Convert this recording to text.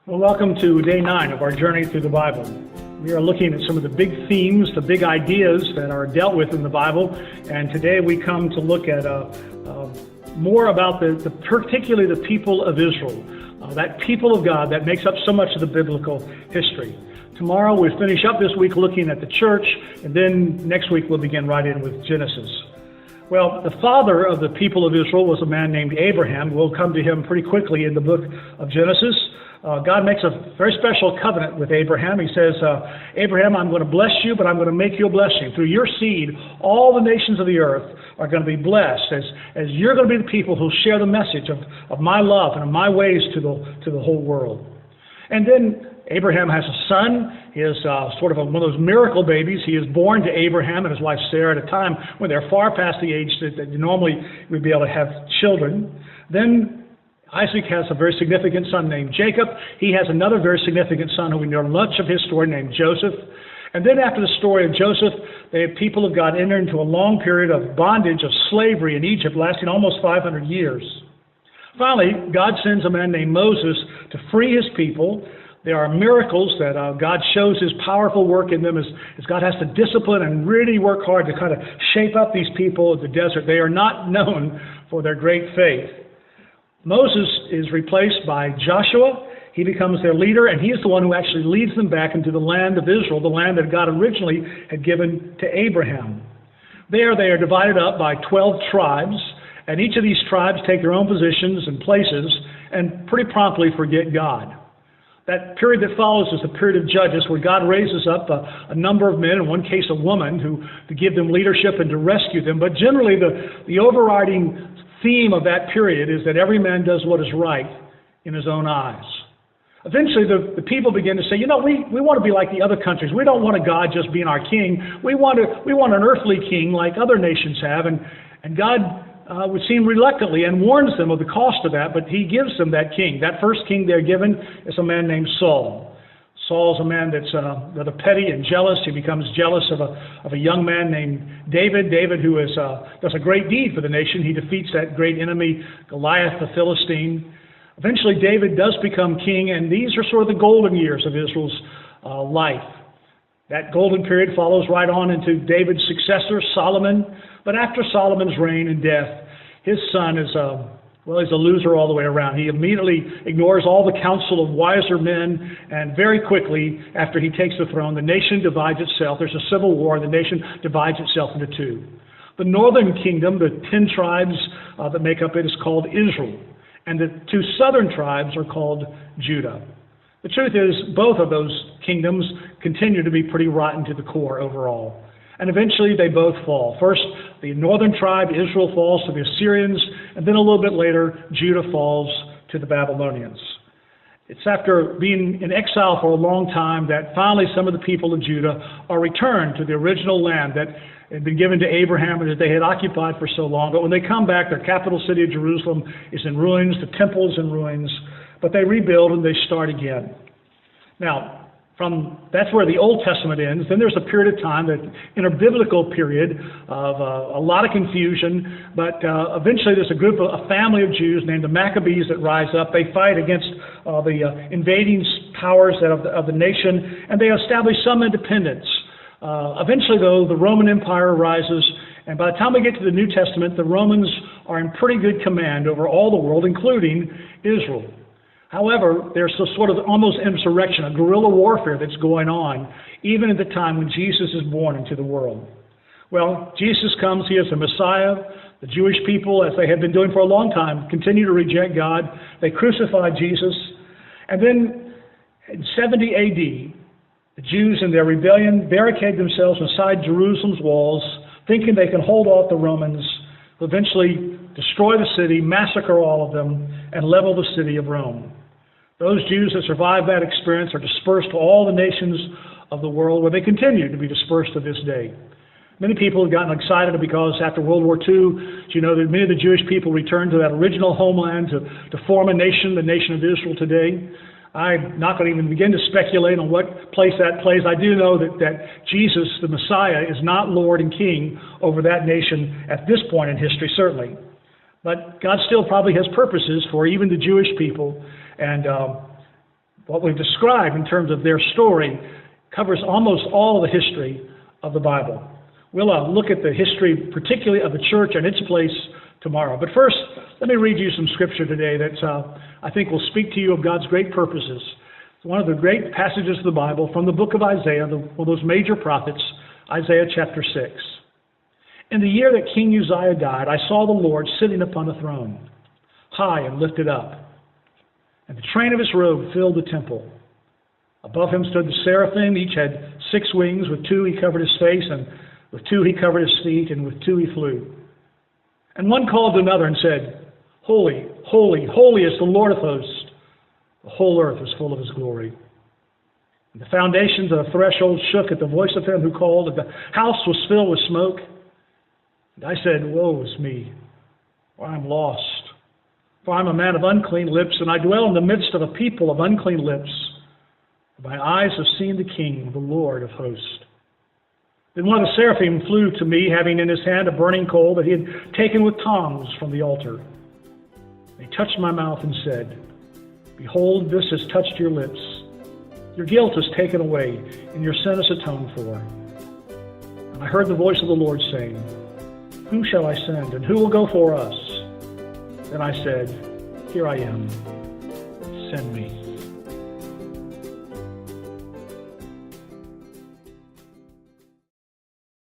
Well, welcome to day 9 of our journey through the Bible. We are looking at some of the big themes, the big ideas that are dealt with in the Bible, and today we come to look at more about particularly the people of Israel, that people of God that makes up so much of the biblical history. Tomorrow we'll finish up this week looking at the church, and then next week we'll begin right in with Genesis. Well, the father of the people of Israel was a man named Abraham. We'll come to him pretty quickly in the book of Genesis. God makes a very special covenant with Abraham. He says, Abraham, I'm going to bless you, but I'm going to make you a blessing. Through your seed, all the nations of the earth are going to be blessed as you're going to be the people who share the message of my love and of my ways to the whole world. And then Abraham has a son. He is sort of one of those miracle babies. He is born to Abraham and his wife Sarah at a time when they're far past the age that normally we'd be able to have children. Then Isaac has a very significant son named Jacob. He has another very significant son who we know much of his story named Joseph. And then after the story of Joseph, the people of God enter into a long period of bondage, of slavery in Egypt, lasting almost 500 years. Finally, God sends a man named Moses to free his people. There are miracles that God shows his powerful work in them as God has to discipline and really work hard to kind of shape up these people in the desert. They are not known for their great faith. Moses is replaced by Joshua. He becomes their leader, and he is the one who actually leads them back into the land of Israel, the land that God originally had given to Abraham. There they are divided up by 12 tribes, and each of these tribes take their own positions and places and pretty promptly forget God. That period that follows is the period of Judges, where God raises up a number of men, in one case a woman, to give them leadership and to rescue them. But generally the overriding theme of that period is that every man does what is right in his own eyes. Eventually the people begin to say, we want to be like the other countries. We don't want a God just being our king. We want an earthly king like other nations have. And God would seem reluctantly and warns them of the cost of that, but he gives them that king. That first king they're given is a man named Saul. Saul's a man that's rather petty and jealous. He becomes jealous of a young man named David. David, who does a great deed for the nation. He defeats that great enemy, Goliath the Philistine. Eventually, David does become king, and these are sort of the golden years of Israel's life. That golden period follows right on into David's successor, Solomon. But after Solomon's reign and death, his son is he's a loser all the way around. He immediately ignores all the counsel of wiser men, and very quickly, after he takes the throne, the nation divides itself. There's a civil war, and the nation divides itself into two. The northern kingdom, the 10 tribes that make up it, is called Israel, and the 2 southern tribes are called Judah. The truth is, both of those kingdoms continue to be pretty rotten to the core overall. And eventually they both fall. First, the northern tribe, Israel, falls to the Assyrians, and then a little bit later, Judah falls to the Babylonians. It's after being in exile for a long time that finally some of the people of Judah are returned to the original land that had been given to Abraham and that they had occupied for so long. But when they come back, their capital city of Jerusalem is in ruins, the temple is in ruins, but they rebuild and they start again. Now, that's where the Old Testament ends. Then there's a period of time, that interbiblical period of a lot of confusion, but eventually there's a family of Jews named the Maccabees that rise up. They fight against the invading powers of the nation, and they establish some independence. Eventually, though, the Roman Empire rises, and by the time we get to the New Testament, the Romans are in pretty good command over all the world, including Israel. However, there's a sort of almost insurrection, a guerrilla warfare that's going on, even at the time when Jesus is born into the world. Well, Jesus comes, he is the Messiah. The Jewish people, as they had been doing for a long time, continue to reject God. They crucify Jesus. And then in 70 AD, the Jews in their rebellion barricade themselves inside Jerusalem's walls, thinking they can hold off the Romans, who eventually destroy the city, massacre all of them, and level the city of Rome. Those Jews that survived that experience are dispersed to all the nations of the world, where they continue to be dispersed to this day. Many people have gotten excited because after World War II, that many of the Jewish people returned to that original homeland to form a nation, the nation of Israel today. I'm not going to even begin to speculate on what place that plays. I do know that Jesus, the Messiah, is not Lord and King over that nation at this point in history, certainly. But God still probably has purposes for even the Jewish people. And What we've described in terms of their story covers almost all of the history of the Bible. We'll look at the history, particularly of the church and its place tomorrow. But first, let me read you some scripture today that I think will speak to you of God's great purposes. It's one of the great passages of the Bible from the book of Isaiah, one of those major prophets, Isaiah chapter 6. In the year that King Uzziah died, I saw the Lord sitting upon a throne, high and lifted up, and the train of his robe filled the temple. Above him stood the seraphim. Each had 6 wings. With 2 he covered his face, and with 2 he covered his feet, and with 2 he flew. And one called to another and said, Holy, holy, holy is the Lord of hosts. The whole earth is full of his glory. And the foundations of the threshold shook at the voice of him who called, and the house was filled with smoke. And I said, Woe is me, for I am lost. For I am a man of unclean lips, and I dwell in the midst of a people of unclean lips. My eyes have seen the King, the Lord of hosts. Then one of the seraphim flew to me, having in his hand a burning coal that he had taken with tongs from the altar. He touched my mouth and said, Behold, this has touched your lips. Your guilt is taken away, and your sin is atoned for. And I heard the voice of the Lord saying, Whom shall I send, and who will go for us? Then I said, Here I am. Send me.